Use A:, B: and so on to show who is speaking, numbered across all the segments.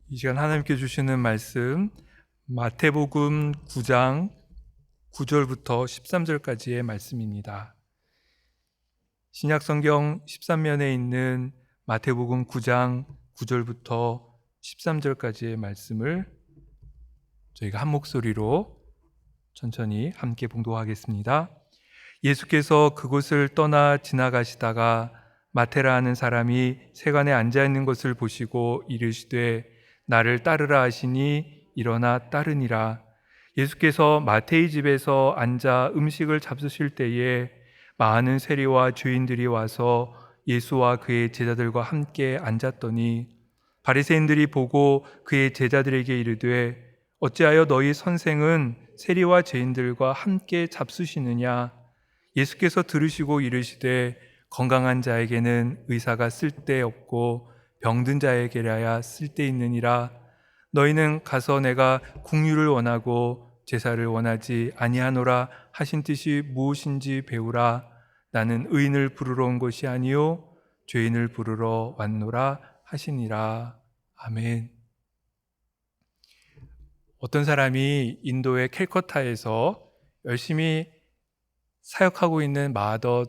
A: 이 시간 하나님께 주시는 말씀 마태복음 9장 9절부터 13절까지의 말씀입니다. 신약성경 13면에 있는 마태복음 9장 9절부터 13절까지의 말씀을 저희가 한 목소리로 천천히 함께 봉독하겠습니다. 예수께서 그곳을 떠나 지나가시다가 마테라 하는 사람이 세관에 앉아 있는 것을 보시고 이르시되 나를 따르라 하시니 일어나 따르니라. 예수께서 마태의 집에서 앉아 음식을 잡수실 때에 많은 세리와 죄인들이 와서 예수와 그의 제자들과 함께 앉았더니 바리새인들이 보고 그의 제자들에게 이르되 어찌하여 너희 선생은 세리와 죄인들과 함께 잡수시느냐. 예수께서 들으시고 이르시되 건강한 자에게는 의사가 쓸데없고 병든 자에게라야 쓸데있느니라. 너희는 가서 내가 궁유를 원하고 제사를 원하지 아니하노라 하신 뜻이 무엇인지 배우라. 나는 의인을 부르러 온 것이 아니요 죄인을 부르러 왔노라 하시니라. 아멘. 어떤 사람이 인도의 캘커타에서 열심히 사역하고 있는 마더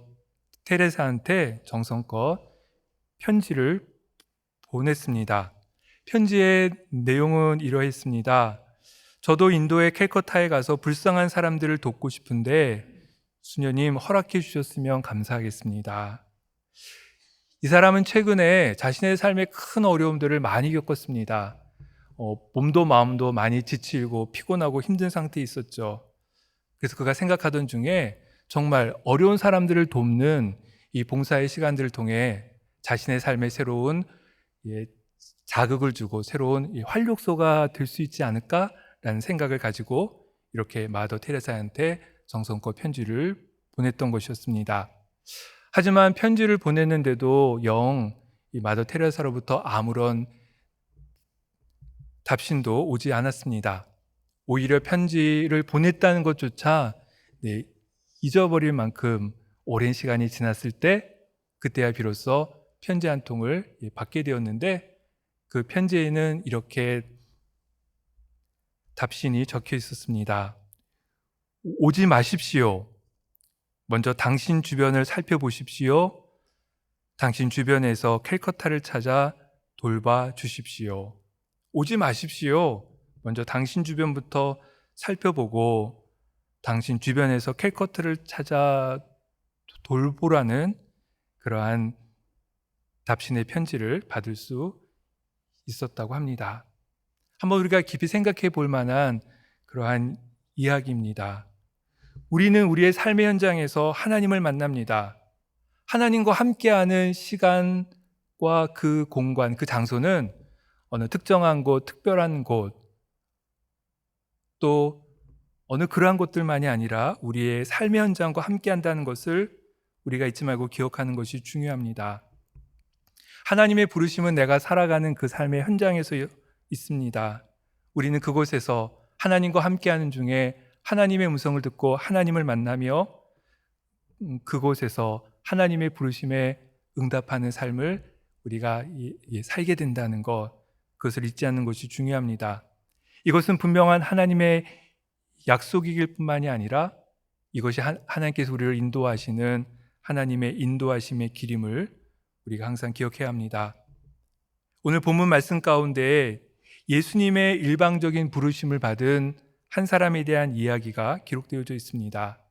A: 테레사한테 정성껏 편지를 보냈습니다. 편지의 내용은 이러했습니다. 저도 인도의 캘커타에 가서 불쌍한 사람들을 돕고 싶은데 수녀님 허락해 주셨으면 감사하겠습니다. 이 사람은 최근에 자신의 삶에 큰 어려움들을 많이 겪었습니다. 몸도 마음도 많이 지치고 피곤하고 힘든 상태에 있었죠. 그래서 그가 생각하던 중에 정말 어려운 사람들을 돕는 이 봉사의 시간들을 통해 자신의 삶에 새로운 자극을 주고 새로운 활력소가 될 수 있지 않을까라는 생각을 가지고 이렇게 마더 테레사한테 정성껏 편지를 보냈던 것이었습니다. 하지만 편지를 보냈는데도 이 마더 테레사로부터 아무런 답신도 오지 않았습니다. 오히려 편지를 보냈다는 것조차 잊어버릴 만큼 오랜 시간이 지났을 때 그때야 비로소 편지 한 통을 받게 되었는데 그 편지에는 이렇게 답신이 적혀 있었습니다. 오지 마십시오. 먼저 당신 주변을 살펴보십시오. 당신 주변에서 캘커타를 찾아 돌봐 주십시오. 오지 마십시오. 먼저 당신 주변부터 살펴보고 당신 주변에서 캘커타를 찾아 돌보라는 그러한 답신의 편지를 받을 수 있었다고 합니다. 한번 우리가 깊이 생각해 볼 만한 그러한 이야기입니다. 우리는 우리의 삶의 현장에서 하나님을 만납니다. 하나님과 함께하는 시간과 그 공간, 그 장소는 어느 특정한 곳, 특별한 곳, 또 어느 그러한 곳들만이 아니라 우리의 삶의 현장과 함께한다는 것을 우리가 잊지 말고 기억하는 것이 중요합니다. 하나님의 부르심은 내가 살아가는 그 삶의 현장에서 있습니다. 우리는 그곳에서 하나님과 함께하는 중에 하나님의 음성을 듣고 하나님을 만나며 그곳에서 하나님의 부르심에 응답하는 삶을 우리가 살게 된다는 것, 그것을 잊지 않는 것이 중요합니다. 이것은 분명한 하나님의 약속이길 뿐만이 아니라 이것이 하나님께서 우리를 인도하시는 하나님의 인도하심의 길임을 우리가 항상 기억해야 합니다. 오늘 본문 말씀 가운데 예수님의 일방적인 부르심을 받은 한 사람에 대한 이야기가 기록되어져 있습니다.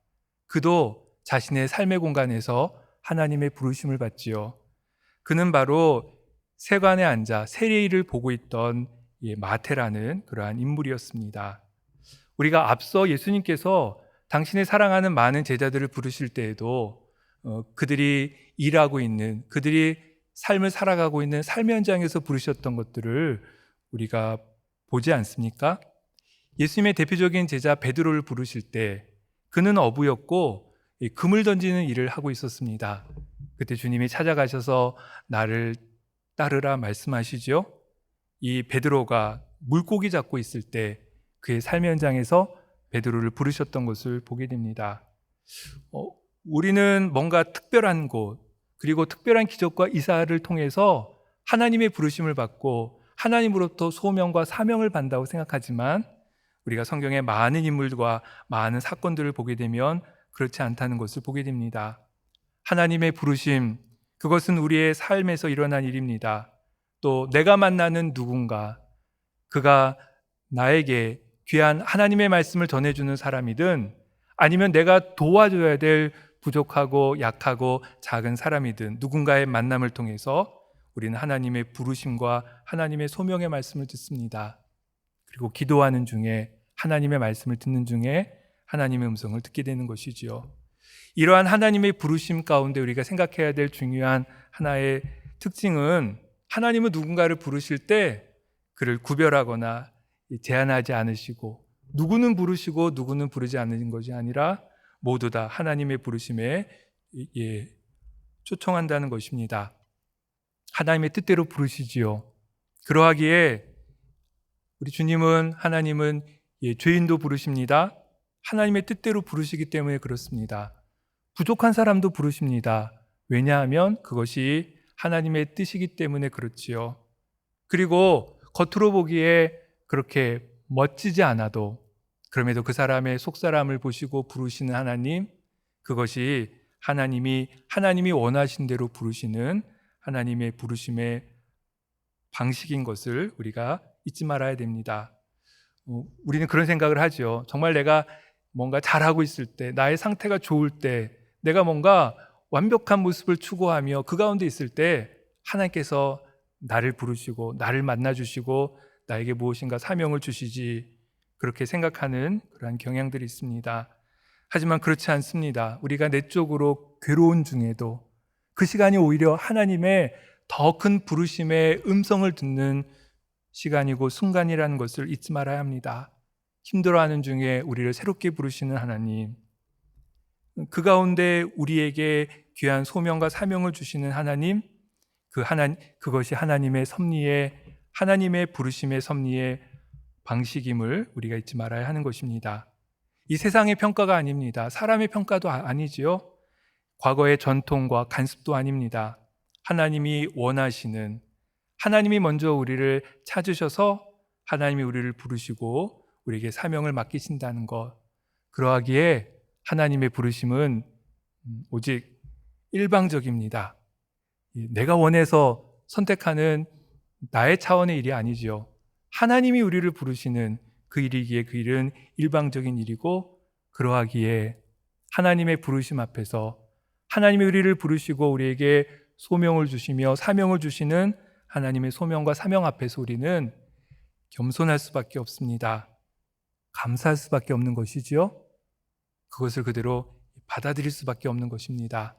A: 그도 자신의 삶의 공간에서 하나님의 부르심을 받지요. 그는 바로 세관에 앉아 세리를 보고 있던 마태라는 그러한 인물이었습니다. 우리가 앞서 예수님께서 당신의 사랑하는 많은 제자들을 부르실 때에도 그들이 일하고 있는, 그들이 삶을 살아가고 있는 삶의 현장에서 부르셨던 것들을 우리가 보지 않습니까? 예수님의 대표적인 제자 베드로를 부르실 때 그는 어부였고 금을 던지는 일을 하고 있었습니다. 그때 주님이 찾아가셔서 나를 따르라 말씀하시죠. 이 베드로가 물고기 잡고 있을 때 그의 삶의 현장에서 베드로를 부르셨던 것을 보게 됩니다. 우리는 뭔가 특별한 곳, 그리고 특별한 기적과 이사를 통해서 하나님의 부르심을 받고 하나님으로부터 소명과 사명을 받는다고 생각하지만 우리가 성경의 많은 인물과 많은 사건들을 보게 되면 그렇지 않다는 것을 보게 됩니다. 하나님의 부르심, 그것은 우리의 삶에서 일어난 일입니다. 또 내가 만나는 누군가, 그가 나에게 귀한 하나님의 말씀을 전해주는 사람이든 아니면 내가 도와줘야 될 부족하고 약하고 작은 사람이든 누군가의 만남을 통해서 우리는 하나님의 부르심과 하나님의 소명의 말씀을 듣습니다. 그리고 기도하는 중에 하나님의 말씀을 듣는 중에 하나님의 음성을 듣게 되는 것이지요. 이러한 하나님의 부르심 가운데 우리가 생각해야 될 중요한 하나의 특징은 하나님은 누군가를 부르실 때 그를 구별하거나 제한하지 않으시고 누구는 부르시고 누구는 부르지 않는 것이 아니라 모두 다 하나님의 부르심에 초청한다는 것입니다. 하나님의 뜻대로 부르시지요. 그러하기에 우리 주님은 하나님은 죄인도 부르십니다. 하나님의 뜻대로 부르시기 때문에 그렇습니다. 부족한 사람도 부르십니다. 왜냐하면 그것이 하나님의 뜻이기 때문에 그렇지요. 그리고 겉으로 보기에 그렇게 멋지지 않아도 그럼에도 그 사람의 속사람을 보시고 부르시는 하나님, 그것이 하나님이 원하신 대로 부르시는 하나님의 부르심의 방식인 것을 우리가 잊지 말아야 됩니다. 우리는 그런 생각을 하죠. 정말 내가 뭔가 잘하고 있을 때, 나의 상태가 좋을 때, 내가 뭔가 완벽한 모습을 추구하며 그 가운데 있을 때 하나님께서 나를 부르시고 나를 만나주시고 나에게 무엇인가 사명을 주시지, 그렇게 생각하는 그러한 경향들이 있습니다. 하지만 그렇지 않습니다. 우리가 내적으로 괴로운 중에도 그 시간이 오히려 하나님의 더 큰 부르심의 음성을 듣는 시간이고 순간이라는 것을 잊지 말아야 합니다. 힘들어하는 중에 우리를 새롭게 부르시는 하나님, 그 가운데 우리에게 귀한 소명과 사명을 주시는 하나님, 그것이 하나님의 부르심의 섭리의 방식임을 우리가 잊지 말아야 하는 것입니다. 이 세상의 평가가 아닙니다. 사람의 평가도 아니지요. 과거의 전통과 간습도 아닙니다. 하나님이 원하시는, 하나님이 먼저 우리를 찾으셔서 하나님이 우리를 부르시고 우리에게 사명을 맡기신다는 것, 그러하기에 하나님의 부르심은 오직 일방적입니다. 내가 원해서 선택하는 나의 차원의 일이 아니지요. 하나님이 우리를 부르시는 그 일이기에 그 일은 일방적인 일이고, 그러하기에 하나님의 부르심 앞에서 하나님이 우리를 부르시고 우리에게 소명을 주시며 사명을 주시는 하나님의 소명과 사명 앞에서 우리는 겸손할 수밖에 없습니다. 감사할 수밖에 없는 것이지요. 그것을 그대로 받아들일 수밖에 없는 것입니다.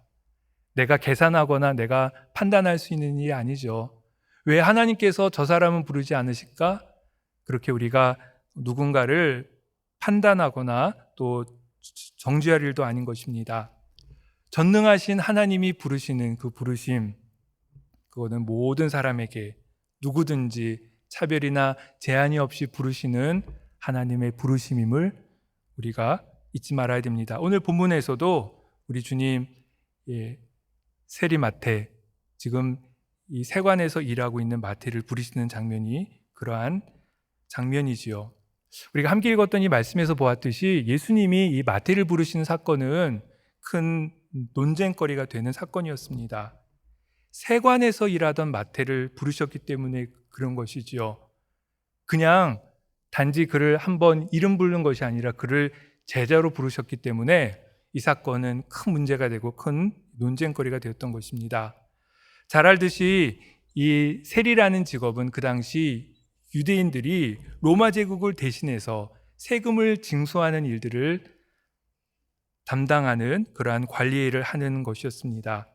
A: 내가 계산하거나 내가 판단할 수 있는 일이 아니죠. 왜 하나님께서 저 사람은 부르지 않으실까? 그렇게 우리가 누군가를 판단하거나 또 정죄할 일도 아닌 것입니다. 전능하신 하나님이 부르시는 그 부르심, 그거는 모든 사람에게 누구든지 차별이나 제한이 없이 부르시는 하나님의 부르심임을 우리가 잊지 말아야 됩니다. 오늘 본문에서도 우리 주님 세리 마태, 지금 이 세관에서 일하고 있는 마태를 부르시는 장면이 그러한 장면이지요. 우리가 함께 읽었던 이 말씀에서 보았듯이 예수님이 이 마태를 부르시는 사건은 큰 논쟁거리가 되는 사건이었습니다. 세관에서 일하던 마태를 부르셨기 때문에 그런 것이지요. 그냥 단지 그를 한번 이름 부르는 것이 아니라 그를 제자로 부르셨기 때문에 이 사건은 큰 문제가 되고 큰 논쟁거리가 되었던 것입니다. 잘 알듯이 이 세리라는 직업은 그 당시 유대인들이 로마 제국을 대신해서 세금을 징수하는 일들을 담당하는 그러한 관리 일을 하는 것이었습니다.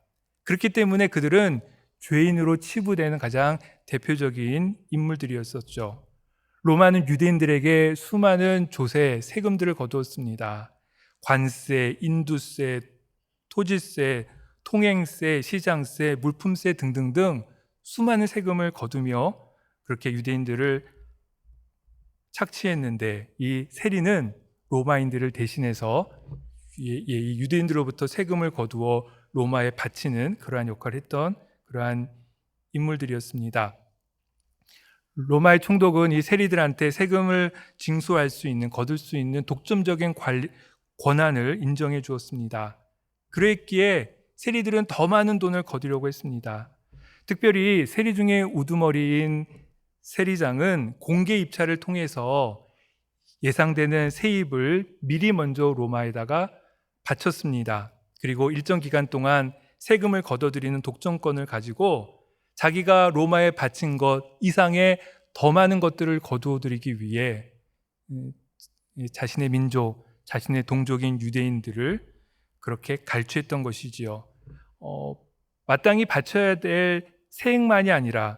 A: 그렇기 때문에 그들은 죄인으로 치부되는 가장 대표적인 인물들이었었죠. 로마는 유대인들에게 수많은 조세, 세금들을 거두었습니다. 관세, 인두세, 토지세, 통행세, 시장세, 물품세 등등등 수많은 세금을 거두며 그렇게 유대인들을 착취했는데, 이 세리는 로마인들을 대신해서 이 유대인들로부터 세금을 거두어 로마에 바치는 그러한 역할을 했던 그러한 인물들이었습니다. 로마의 총독은 이 세리들한테 세금을 징수할 수 있는, 거둘 수 있는 독점적인 권한을 인정해 주었습니다. 그랬기에 세리들은 더 많은 돈을 거두려고 했습니다. 특별히 세리 중에 우두머리인 세리장은 공개 입찰을 통해서 예상되는 세입을 미리 먼저 로마에다가 바쳤습니다. 그리고 일정 기간 동안 세금을 걷어들이는 독점권을 가지고 자기가 로마에 바친 것 이상의 더 많은 것들을 거두어들이기 위해 자신의 민족, 자신의 동족인 유대인들을 그렇게 갈취했던 것이지요. 마땅히 바쳐야 될 세액만이 아니라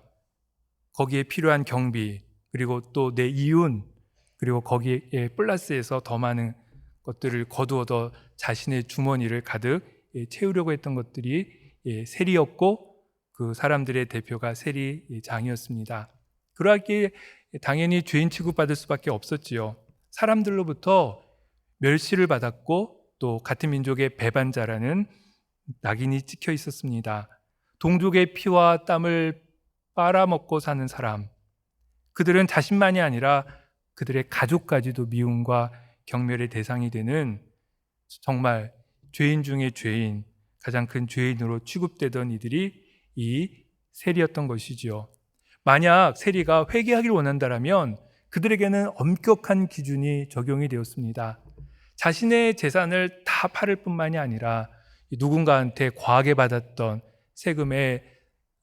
A: 거기에 필요한 경비, 그리고 또 내 이윤, 그리고 거기에 플러스해서 더 많은 것들을 거두어서 자신의 주머니를 가득 채우려고 했던 것들이 세리였고, 그 사람들의 대표가 세리장이었습니다. 그러하기에 당연히 죄인 취급받을 수밖에 없었지요. 사람들로부터 멸시를 받았고 또 같은 민족의 배반자라는 낙인이 찍혀 있었습니다. 동족의 피와 땀을 빨아먹고 사는 사람, 그들은 자신만이 아니라 그들의 가족까지도 미움과 경멸의 대상이 되는 정말 죄인 중의 죄인, 가장 큰 죄인으로 취급되던 이들이 이 세리였던 것이지요. 만약 세리가 회개하기를 원한다면 그들에게는 엄격한 기준이 적용이 되었습니다. 자신의 재산을 다 팔을 뿐만이 아니라 누군가한테 과하게 받았던 세금의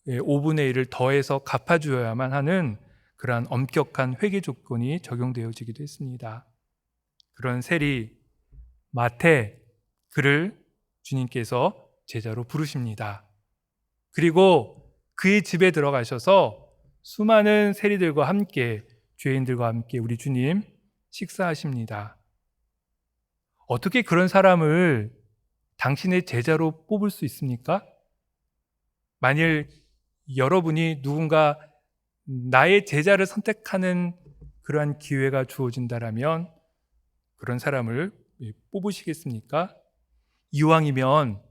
A: 5분의 1을 더해서 갚아주어야만 하는 그러한 엄격한 회계 조건이 적용되어지기도 했습니다. 그런 세리 마태, 그를 주님께서 제자로 부르십니다. 그리고 그의 집에 들어가셔서 수많은 세리들과 함께, 죄인들과 함께 우리 주님 식사하십니다. 어떻게 그런 사람을 당신의 제자로 뽑을 수 있습니까? 만일 여러분이 누군가 나의 제자를 선택하는 그러한 기회가 주어진다면 그런 사람을 뽑으시겠습니까? 이왕이면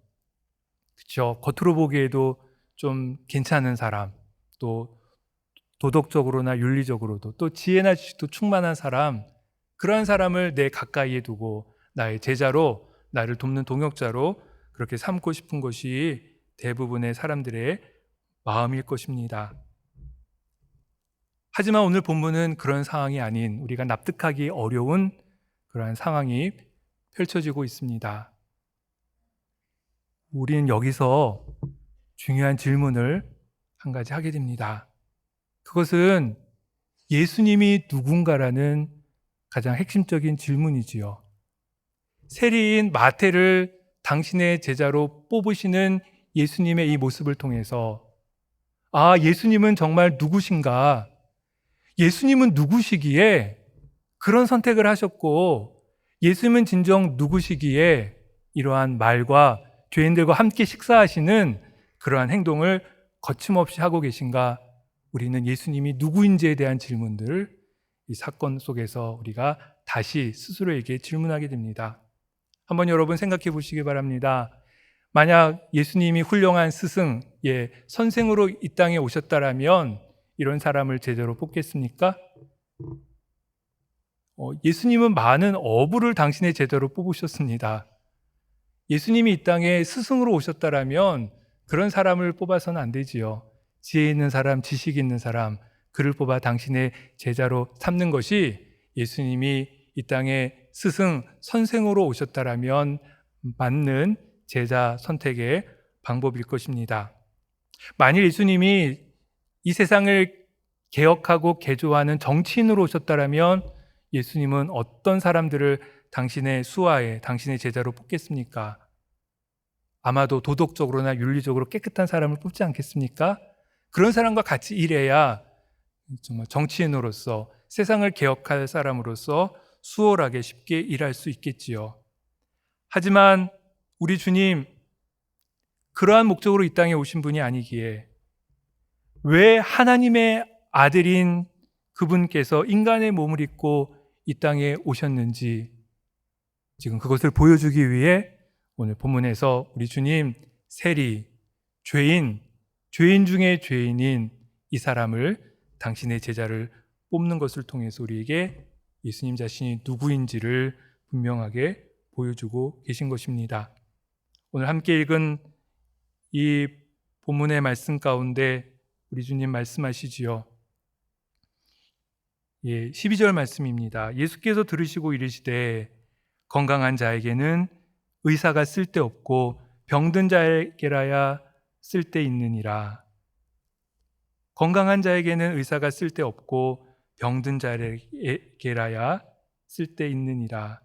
A: 그렇죠. 겉으로 보기에도 좀 괜찮은 사람, 또 도덕적으로나 윤리적으로도 또 지혜나 지식도 충만한 사람, 그러한 사람을 내 가까이에 두고 나의 제자로, 나를 돕는 동역자로 그렇게 삼고 싶은 것이 대부분의 사람들의 마음일 것입니다. 하지만 오늘 본문은 그런 상황이 아닌, 우리가 납득하기 어려운 그러한 상황이 펼쳐지고 있습니다. 우리는 여기서 중요한 질문을 한 가지 하게 됩니다. 그것은 예수님이 누군가라는 가장 핵심적인 질문이지요. 세리인 마태를 당신의 제자로 뽑으시는 예수님의 이 모습을 통해서 예수님은 정말 누구신가? 예수님은 누구시기에 그런 선택을 하셨고, 예수님은 진정 누구시기에 이러한 말과 죄인들과 함께 식사하시는 그러한 행동을 거침없이 하고 계신가? 우리는 예수님이 누구인지에 대한 질문들을 이 사건 속에서 우리가 다시 스스로에게 질문하게 됩니다. 한번 여러분 생각해 보시기 바랍니다. 만약 예수님이 훌륭한 스승, 선생으로 이 땅에 오셨다면 이런 사람을 제자로 뽑겠습니까? 예수님은 많은 어부를 당신의 제자로 뽑으셨습니다. 예수님이 이 땅에 스승으로 오셨다면 그런 사람을 뽑아서는 안 되지요. 지혜 있는 사람, 지식 있는 사람, 그를 뽑아 당신의 제자로 삼는 것이 예수님이 이 땅에 스승, 선생으로 오셨다면 맞는 제자 선택의 방법일 것입니다. 만일 예수님이 이 세상을 개혁하고 개조하는 정치인으로 오셨다면 예수님은 어떤 사람들을 당신의 수하에, 당신의 제자로 뽑겠습니까? 아마도 도덕적으로나 윤리적으로 깨끗한 사람을 뽑지 않겠습니까? 그런 사람과 같이 일해야 정말 정치인으로서, 세상을 개혁할 사람으로서 수월하게 쉽게 일할 수 있겠지요. 하지만 우리 주님, 그러한 목적으로 이 땅에 오신 분이 아니기에 왜 하나님의 아들인 그분께서 인간의 몸을 입고 이 땅에 오셨는지, 지금 그것을 보여주기 위해 오늘 본문에서 우리 주님 세리, 죄인 중에 죄인인 이 사람을 당신의 제자를 뽑는 것을 통해서 우리에게 예수님 자신이 누구인지를 분명하게 보여주고 계신 것입니다. 오늘 함께 읽은 이 본문의 말씀 가운데 우리 주님 말씀하시지요. 12절 말씀입니다. 예수께서 들으시고 이르시되 건강한 자에게는 의사가 쓸데없고 병든 자에게라야 쓸데있느니라. 건강한 자에게는 의사가 쓸데없고 병든 자에게라야 쓸데있느니라.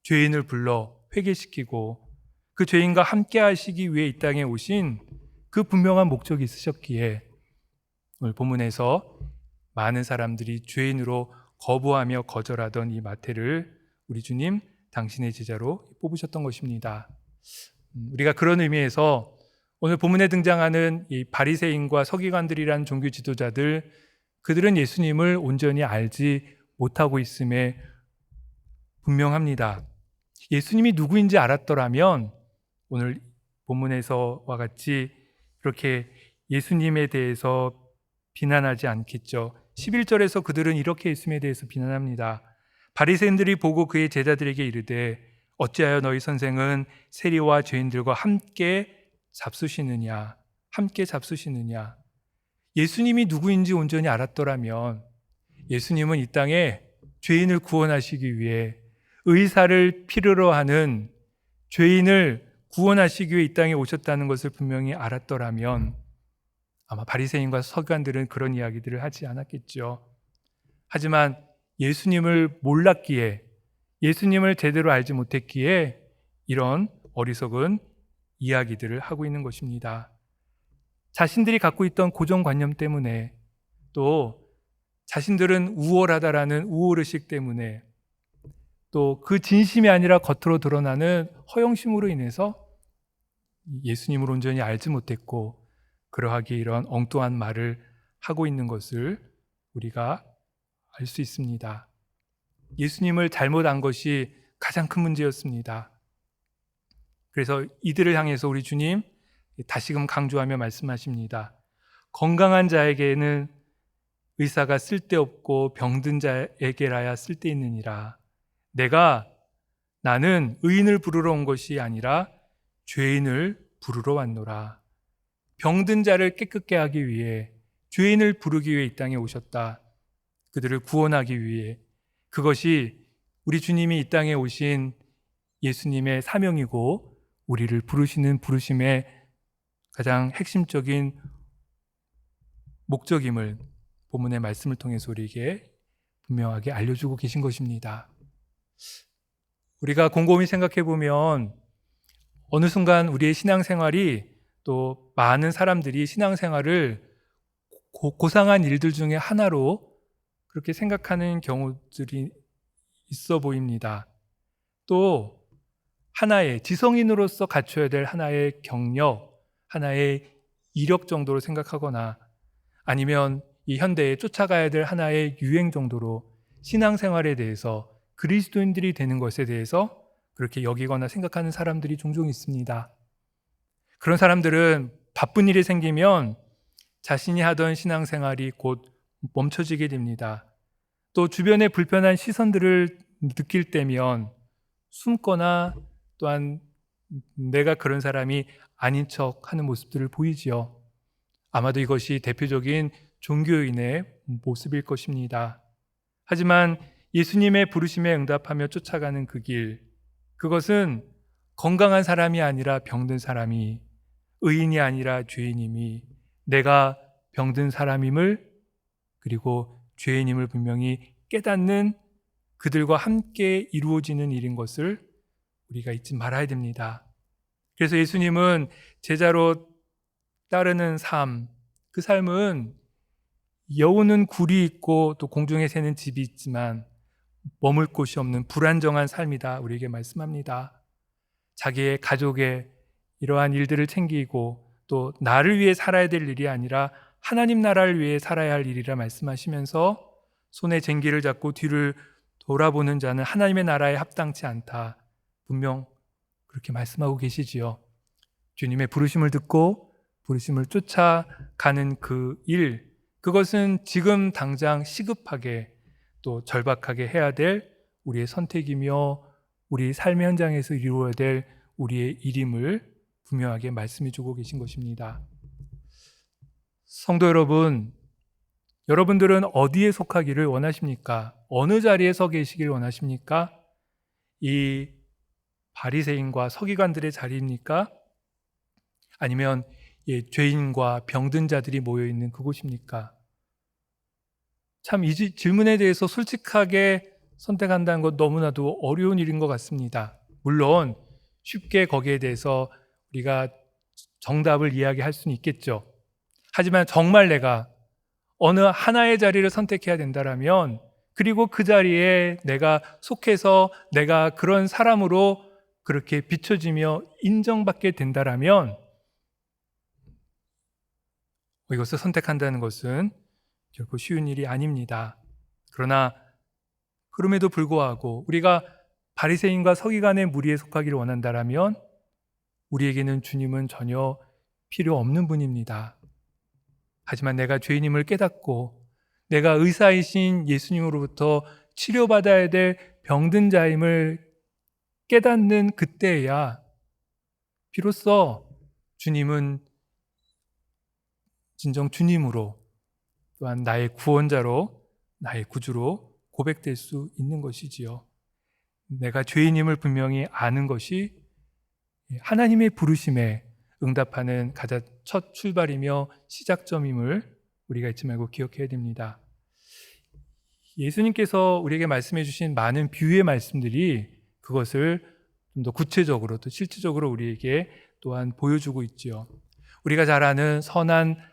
A: 죄인을 불러 회개시키고 그 죄인과 함께 하시기 위해 이 땅에 오신 그 분명한 목적이 있으셨기에 오늘 본문에서 많은 사람들이 죄인으로 거부하며 거절하던 이 마태를 우리 주님 당신의 제자로 뽑으셨던 것입니다. 우리가 그런 의미에서 오늘 본문에 등장하는 이 바리새인과 서기관들이란 종교 지도자들, 그들은 예수님을 온전히 알지 못하고 있음에 분명합니다. 예수님이 누구인지 알았더라면 오늘 본문에서와 같이 그렇게 예수님에 대해서 비난하지 않겠죠. 11절에서 그들은 이렇게 예수님에 대해서 비난합니다. 바리새인들이 보고 그의 제자들에게 이르되 어찌하여 너희 선생은 세리와 죄인들과 함께 잡수시느냐. 예수님이 누구인지 온전히 알았더라면 예수님은 이 땅에 죄인을 구원하시기 위해 의사를 필요로 하는 죄인을 구원하시기 위해 이 땅에 오셨다는 것을 분명히 알았더라면 아마 바리새인과 서기관들은 그런 이야기들을 하지 않았겠죠. 하지만 예수님을 몰랐기에, 예수님을 제대로 알지 못했기에 이런 어리석은 이야기들을 하고 있는 것입니다. 자신들이 갖고 있던 고정관념 때문에, 또 자신들은 우월하다라는 우월의식 때문에, 또 그 진심이 아니라 겉으로 드러나는 허영심으로 인해서 예수님을 온전히 알지 못했고 그러하기에 이런 엉뚱한 말을 하고 있는 것을 우리가 알 수 있습니다. 예수님을 잘못 안 것이 가장 큰 문제였습니다. 그래서 이들을 향해서 우리 주님 다시금 강조하며 말씀하십니다. 건강한 자에게는 의사가 쓸데없고 병든 자에게라야 쓸데있느니라. 나는 의인을 부르러 온 것이 아니라 죄인을 부르러 왔노라. 병든 자를 깨끗게 하기 위해, 죄인을 부르기 위해 이 땅에 오셨다. 그들을 구원하기 위해. 그것이 우리 주님이 이 땅에 오신 예수님의 사명이고 우리를 부르시는 부르심의 가장 핵심적인 목적임을 본문의 말씀을 통해서 우리에게 분명하게 알려주고 계신 것입니다. 우리가 곰곰이 생각해 보면 어느 순간 우리의 신앙생활이, 또 많은 사람들이 신앙생활을 고상한 일들 중에 하나로 그렇게 생각하는 경우들이 있어 보입니다. 또 하나의 지성인으로서 갖춰야 될 하나의 경력, 하나의 이력 정도로 생각하거나 아니면 이 현대에 쫓아가야 될 하나의 유행 정도로 신앙생활에 대해서, 그리스도인들이 되는 것에 대해서 그렇게 여기거나 생각하는 사람들이 종종 있습니다. 그런 사람들은 바쁜 일이 생기면 자신이 하던 신앙생활이 곧 멈춰지게 됩니다. 또 주변의 불편한 시선들을 느낄 때면 숨거나, 또한 내가 그런 사람이 아닌 척 하는 모습들을 보이지요. 아마도 이것이 대표적인 종교인의 모습일 것입니다. 하지만 예수님의 부르심에 응답하며 쫓아가는 그 길, 그것은 건강한 사람이 아니라 병든 사람이, 의인이 아니라 죄인임이, 내가 병든 사람임을, 그리고 죄인임을 분명히 깨닫는 그들과 함께 이루어지는 일인 것을 우리가 잊지 말아야 됩니다. 그래서 예수님은 제자로 따르는 삶, 그 삶은 여우는 굴이 있고 또 공중에 새는 집이 있지만 머물 곳이 없는 불안정한 삶이다, 우리에게 말씀합니다. 자기의 가족의 이러한 일들을 챙기고 또 나를 위해 살아야 될 일이 아니라 하나님 나라를 위해 살아야 할 일이라 말씀하시면서 손에 쟁기를 잡고 뒤를 돌아보는 자는 하나님의 나라에 합당치 않다, 분명 그렇게 말씀하고 계시지요. 주님의 부르심을 듣고 부르심을 쫓아가는 그 일, 그것은 지금 당장 시급하게 또 절박하게 해야 될 우리의 선택이며 우리 삶의 현장에서 이루어야 될 우리의 일임을 분명하게 말씀해 주고 계신 것입니다. 성도 여러분, 여러분들은 어디에 속하기를 원하십니까? 어느 자리에 서 계시길 원하십니까? 이 바리새인과 서기관들의 자리입니까? 아니면 죄인과 병든 자들이 모여 있는 그곳입니까? 참 이 질문에 대해서 솔직하게 선택한다는 것 너무나도 어려운 일인 것 같습니다. 물론 쉽게 거기에 대해서 우리가 정답을 이야기할 수는 있겠죠. 하지만 정말 내가 어느 하나의 자리를 선택해야 된다라면, 그리고 그 자리에 내가 속해서 내가 그런 사람으로 그렇게 비춰지며 인정받게 된다라면, 이것을 선택한다는 것은 결코 쉬운 일이 아닙니다. 그러나 그럼에도 불구하고 우리가 바리새인과 서기관의 무리에 속하기를 원한다라면 우리에게는 주님은 전혀 필요 없는 분입니다. 하지만 내가 죄인임을 깨닫고 내가 의사이신 예수님으로부터 치료받아야 될 병든 자임을 깨닫는 그때야 비로소 주님은 진정 주님으로, 또한 나의 구원자로, 나의 구주로 고백될 수 있는 것이지요. 내가 죄인임을 분명히 아는 것이 하나님의 부르심에 응답하는 가장 첫 출발이며 시작점임을 우리가 잊지 말고 기억해야 됩니다. 예수님께서 우리에게 말씀해 주신 많은 비유의 말씀들이 그것을 좀 더 구체적으로 또 실질적으로 우리에게 또한 보여주고 있지요. 우리가 잘 아는 선한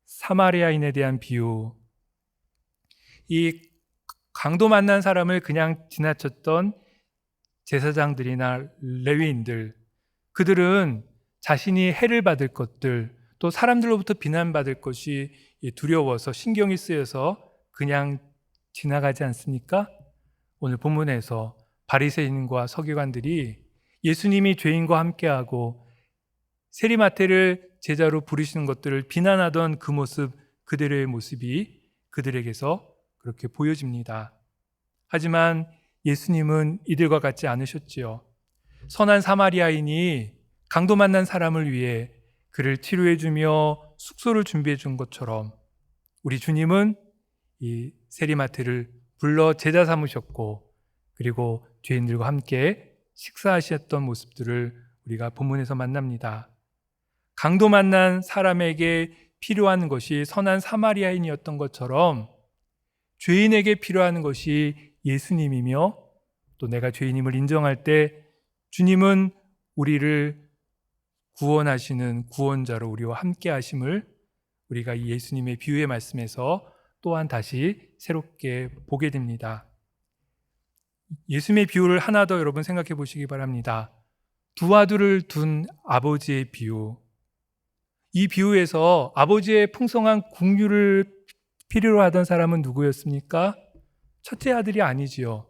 A: 사마리아인에 대한 비유, 이 강도 만난 사람을 그냥 지나쳤던 제사장들이나 레위인들, 그들은 자신이 해를 받을 것들, 또 사람들로부터 비난받을 것이 두려워서 신경이 쓰여서 그냥 지나가지 않습니까? 오늘 본문에서 바리새인과 서기관들이 예수님이 죄인과 함께하고 세리마태를 제자로 부르시는 것들을 비난하던 그 모습, 그들의 모습이 그들에게서 그렇게 보여집니다. 하지만 예수님은 이들과 같지 않으셨지요. 선한 사마리아인이 강도 만난 사람을 위해 그를 치료해 주며 숙소를 준비해 준 것처럼 우리 주님은 이 세리마태를 불러 제자 삼으셨고, 그리고 죄인들과 함께 식사하셨던 모습들을 우리가 본문에서 만납니다. 강도 만난 사람에게 필요한 것이 선한 사마리아인이었던 것처럼 죄인에게 필요한 것이 예수님이며, 또 내가 죄인임을 인정할 때 주님은 우리를 구원하시는 구원자로 우리와 함께 하심을 우리가 이 예수님의 비유의 말씀에서 또한 다시 새롭게 보게 됩니다. 예수님의 비유를 하나 더 여러분 생각해 보시기 바랍니다. 두 아들을 둔 아버지의 비유. 이 비유에서 아버지의 풍성한 궁유를 필요로 하던 사람은 누구였습니까? 첫째 아들이 아니지요.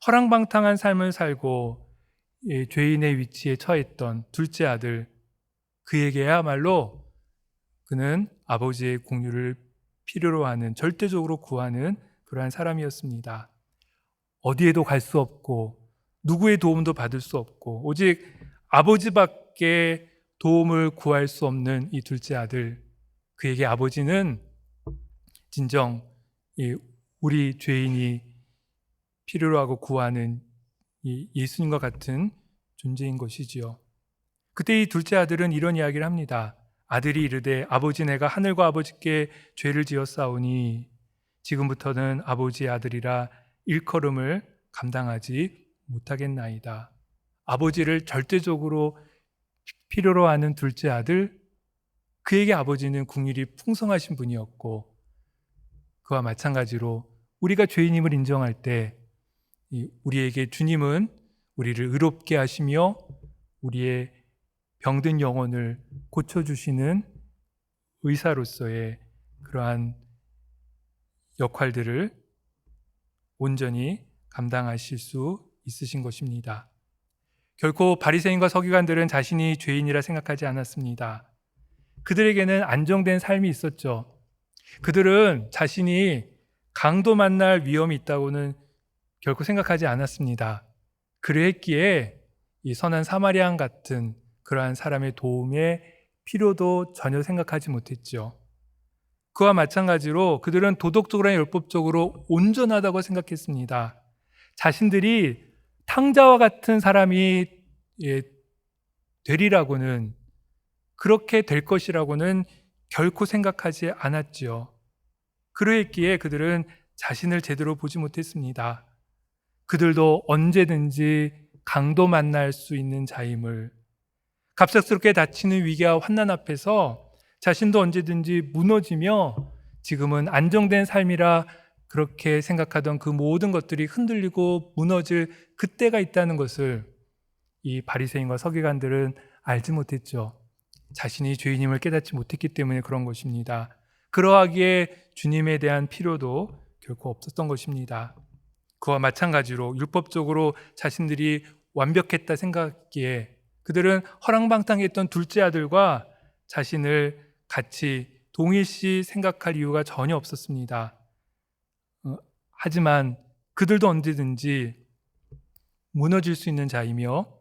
A: 허랑방탕한 삶을 살고 죄인의 위치에 처했던 둘째 아들, 그에게야말로 그는 아버지의 궁유를 필요로 하는, 절대적으로 구하는 그러한 사람이었습니다. 어디에도 갈 수 없고 누구의 도움도 받을 수 없고 오직 아버지밖에 도움을 구할 수 없는 이 둘째 아들, 그에게 아버지는 진정 우리 죄인이 필요로 하고 구하는 이 예수님과 같은 존재인 것이지요. 그때 이 둘째 아들은 이런 이야기를 합니다. 아들이 이르되 아버지, 내가 하늘과 아버지께 죄를 지었사오니 지금부터는 아버지의 아들이라 일컬음을 감당하지 못하겠나이다. 아버지를 절대적으로 필요로 하는 둘째 아들, 그에게 아버지는 궁일이 풍성하신 분이었고, 그와 마찬가지로 우리가 죄인임을 인정할 때 우리에게 주님은 우리를 의롭게 하시며 우리의 병든 영혼을 고쳐주시는 의사로서의 그러한 역할들을 온전히 감당하실 수 있으신 것입니다. 결코 바리새인과 서기관들은 자신이 죄인이라 생각하지 않았습니다. 그들에게는 안정된 삶이 있었죠. 그들은 자신이 강도 만날 위험이 있다고는 결코 생각하지 않았습니다. 그랬기에 이 선한 사마리안 같은 그러한 사람의 도움의 필요도 전혀 생각하지 못했죠. 그와 마찬가지로 그들은 도덕적으로나 율법적으로 온전하다고 생각했습니다. 자신들이 탕자와 같은 사람이 되리라고는, 그렇게 될 것이라고는 결코 생각하지 않았지요. 그러했기에 그들은 자신을 제대로 보지 못했습니다. 그들도 언제든지 강도 만날 수 있는 자임을, 갑작스럽게 닥치는 위기와 환난 앞에서 자신도 언제든지 무너지며 지금은 안정된 삶이라 그렇게 생각하던 그 모든 것들이 흔들리고 무너질 그때가 있다는 것을 이 바리새인과 서기관들은 알지 못했죠. 자신이 죄인임을 깨닫지 못했기 때문에 그런 것입니다. 그러하기에 주님에 대한 필요도 결코 없었던 것입니다. 그와 마찬가지로 율법적으로 자신들이 완벽했다 생각기에 그들은 허랑방탕했던 둘째 아들과 자신을 같이 동일시 생각할 이유가 전혀 없었습니다. 하지만 그들도 언제든지 무너질 수 있는 자이며,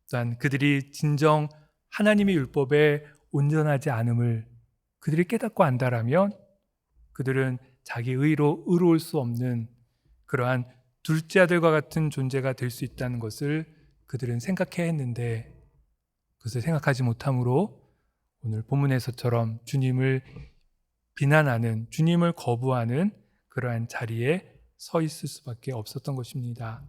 A: 또한 그들이 진정 하나님의 율법에 온전하지 않음을 그들이 깨닫고 안다라면 그들은 자기 의로 의로울 수 없는 그러한 둘째 아들과 같은 존재가 될 수 있다는 것을 그들은 생각해야 했는데, 그것을 생각하지 못함으로 오늘 본문에서처럼 주님을 비난하는, 주님을 거부하는 그러한 자리에 서 있을 수밖에 없었던 것입니다.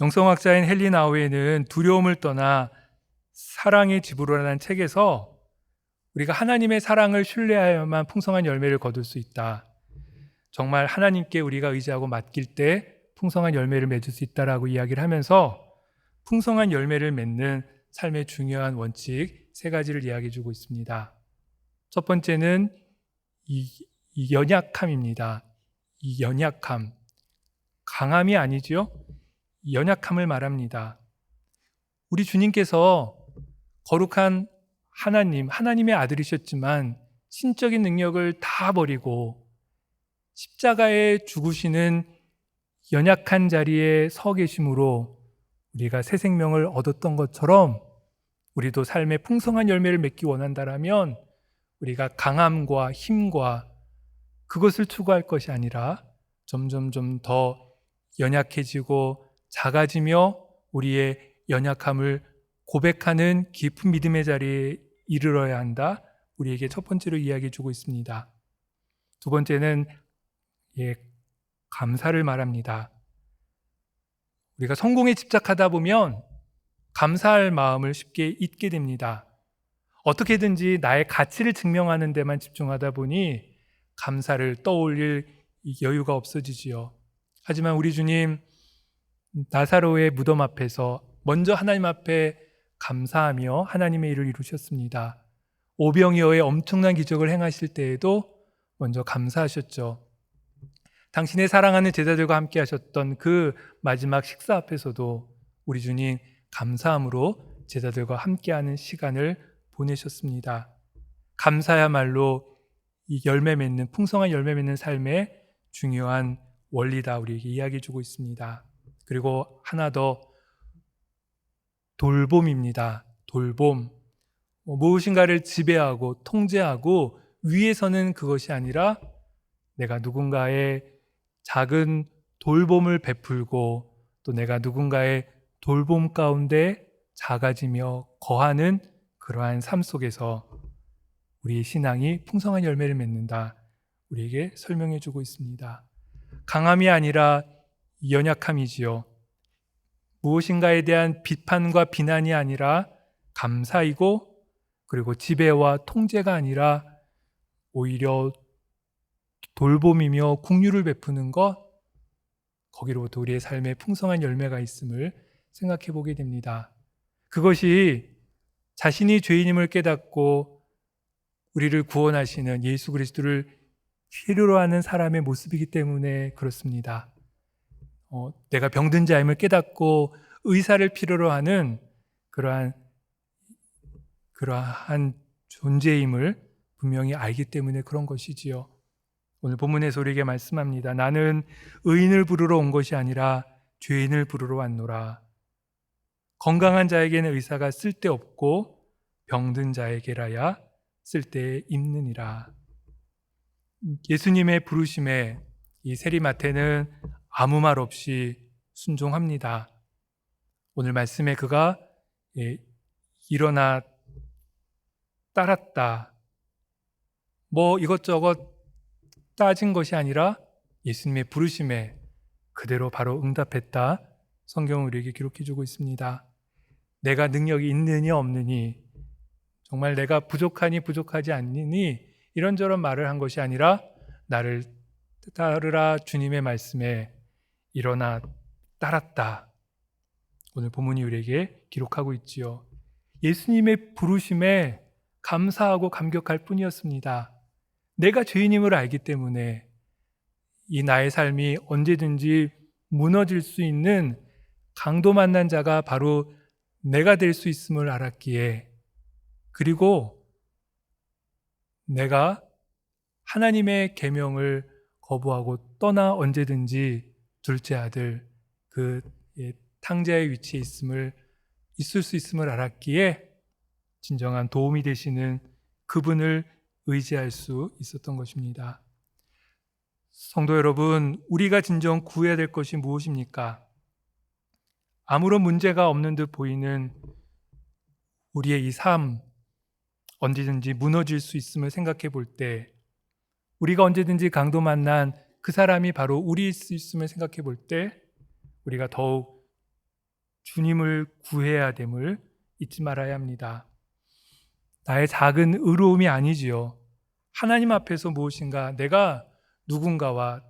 A: 영성학자인 헨리 나우에는 두려움을 떠나 사랑의 집으로라는 책에서 우리가 하나님의 사랑을 신뢰하여야만 풍성한 열매를 거둘 수 있다, 정말 하나님께 우리가 의지하고 맡길 때 풍성한 열매를 맺을 수 있다라고 이야기를 하면서 풍성한 열매를 맺는 삶의 중요한 원칙 3가지를 이야기해 주고 있습니다. 첫 번째는 이 연약함입니다. 이 연약함, 강함이 아니죠. 연약함을 말합니다. 우리 주님께서 거룩한 하나님, 하나님의 아들이셨지만 신적인 능력을 다 버리고 십자가에 죽으시는 연약한 자리에 서 계심으로 우리가 새 생명을 얻었던 것처럼 우리도 삶의 풍성한 열매를 맺기 원한다라면 우리가 강함과 힘과 그것을 추구할 것이 아니라 점점 더 연약해지고 작아지며 우리의 연약함을 고백하는 깊은 믿음의 자리에 이르러야 한다, 우리에게 첫 번째로 이야기해 주고 있습니다. 두 번째는 감사를 말합니다. 우리가 성공에 집착하다 보면 감사할 마음을 쉽게 잊게 됩니다. 어떻게든지 나의 가치를 증명하는 데만 집중하다 보니 감사를 떠올릴 여유가 없어지지요. 하지만 우리 주님 나사로의 무덤 앞에서 먼저 하나님 앞에 감사하며 하나님의 일을 이루셨습니다. 오병이어의 엄청난 기적을 행하실 때에도 먼저 감사하셨죠. 당신의 사랑하는 제자들과 함께 하셨던 그 마지막 식사 앞에서도 우리 주님 감사함으로 제자들과 함께하는 시간을 보내셨습니다. 감사야말로 이 열매 맺는, 풍성한 열매 맺는 삶의 중요한 원리다 우리에게 이야기해 주고 있습니다. 그리고 하나 더, 돌봄입니다. 돌봄. 무엇인가를 지배하고 통제하고 위에서는 그것이 아니라 내가 누군가의 작은 돌봄을 베풀고 또 내가 누군가의 돌봄 가운데 작아지며 거하는 그러한 삶 속에서 우리의 신앙이 풍성한 열매를 맺는다, 우리에게 설명해 주고 있습니다. 강함이 아니라 연약함이지요. 무엇인가에 대한 비판과 비난이 아니라 감사이고, 그리고 지배와 통제가 아니라 오히려 돌봄이며 긍휼을 베푸는 것, 거기로부터 우리의 삶에 풍성한 열매가 있음을 생각해 보게 됩니다. 그것이 자신이 죄인임을 깨닫고 우리를 구원하시는 예수 그리스도를 필요로 하는 사람의 모습이기 때문에 그렇습니다. 내가 병든 자임을 깨닫고 의사를 필요로 하는 그러한 존재임을 분명히 알기 때문에 그런 것이지요. 오늘 본문에서 우리에게 말씀합니다. 나는 의인을 부르러 온 것이 아니라 죄인을 부르러 왔노라. 건강한 자에게는 의사가 쓸데없고 병든 자에게라야 쓸데에 있느니라. 예수님의 부르심에 이 세리마태는 아무 말 없이 순종합니다. 오늘 말씀에 그가 일어나 따랐다. 뭐 이것저것 따진 것이 아니라 예수님의 부르심에 그대로 바로 응답했다. 성경은 우리에게 기록해주고 있습니다. 내가 능력이 있느니 없느니, 정말 내가 부족하니 부족하지 않느니 이런저런 말을 한 것이 아니라 나를 따르라 주님의 말씀에 일어나 따랐다. 오늘 본문이 우리에게 기록하고 있지요. 예수님의 부르심에 감사하고 감격할 뿐이었습니다. 내가 죄인임을 알기 때문에 이 나의 삶이 언제든지 무너질 수 있는 강도 만난 자가 바로 내가 될 수 있음을 알았기에, 그리고 내가 하나님의 계명을 거부하고 떠나 언제든지 둘째 아들 그 탕자의 위치에 있을 수 있음을 알았기에 진정한 도움이 되시는 그분을 의지할 수 있었던 것입니다. 성도 여러분, 우리가 진정 구해야 될 것이 무엇입니까? 아무런 문제가 없는 듯 보이는 우리의 이 삶, 언제든지 무너질 수 있음을 생각해 볼 때, 우리가 언제든지 강도 만난 그 사람이 바로 우리일 수 있음을 생각해 볼 때, 우리가 더욱 주님을 구해야 됨을 잊지 말아야 합니다. 나의 작은 의로움이 아니지요. 하나님 앞에서 무엇인가 내가 누군가와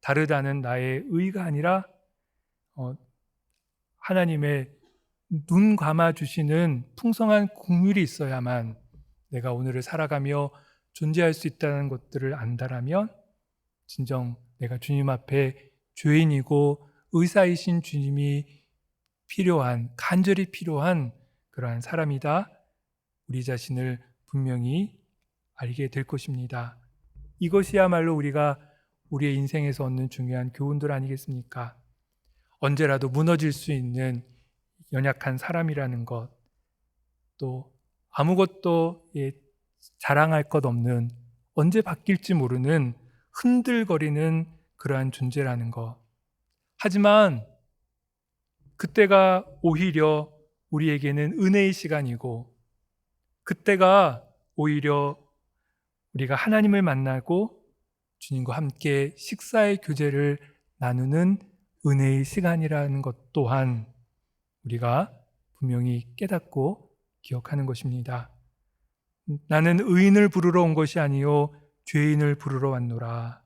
A: 다르다는 나의 의가 아니라 하나님의 눈 감아주시는 풍성한 긍휼이 있어야만 내가 오늘을 살아가며 존재할 수 있다는 것들을 안다라면 진정 내가 주님 앞에 죄인이고 의사이신 주님이 간절히 필요한 그러한 사람이다. 우리 자신을 분명히 알게 될 것입니다. 이것이야말로 우리가 우리의 인생에서 얻는 중요한 교훈들 아니겠습니까? 언제라도 무너질 수 있는 연약한 사람이라는 것, 또 아무것도 자랑할 것 없는, 언제 바뀔지 모르는 흔들거리는 그러한 존재라는 것. 하지만 그때가 오히려 우리에게는 은혜의 시간이고, 그때가 오히려 우리가 하나님을 만나고 주님과 함께 식사의 교제를 나누는 은혜의 시간이라는 것 또한 우리가 분명히 깨닫고 기억하는 것입니다. 나는 의인을 부르러 온 것이 아니요 죄인을 부르러 왔노라.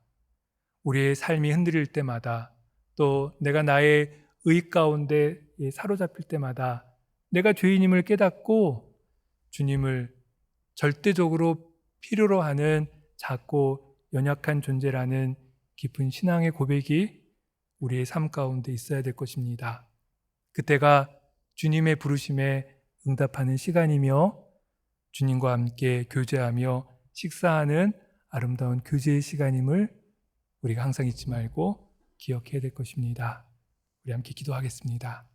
A: 우리의 삶이 흔들릴 때마다, 또 내가 나의 의 가운데 사로잡힐 때마다 내가 죄인임을 깨닫고 주님을 절대적으로 필요로 하는 작고 연약한 존재라는 깊은 신앙의 고백이 우리의 삶 가운데 있어야 될 것입니다. 그때가 주님의 부르심에 응답하는 시간이며 주님과 함께 교제하며 식사하는 아름다운 교제의 시간임을 우리가 항상 잊지 말고 기억해야 될 것입니다. 우리 함께 기도하겠습니다.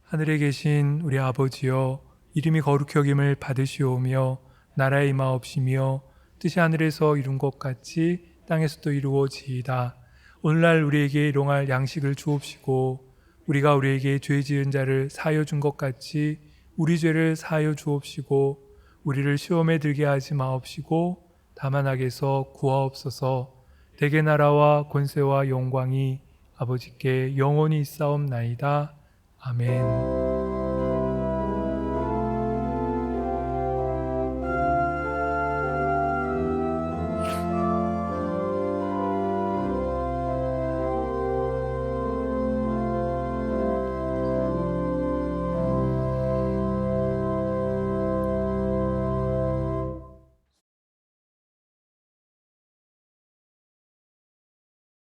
A: 하늘에 계신 우리 아버지여, 이름이 거룩히 여김을 받으시오며 나라의 임하옵시며 뜻이 하늘에서 이룬 것 같이 땅에서도 이루어지이다. 오늘날 우리에게 일용할 양식을 주옵시고 우리가 우리에게 죄 지은 자를 사하여 준 것 같이 우리 죄를 사하여 주옵시고 우리를 시험에 들게 하지 마옵시고 다만 악에서 구하옵소서. 대개 나라와 권세와 영광이 아버지께 영원히 있사옵나이다. 아멘.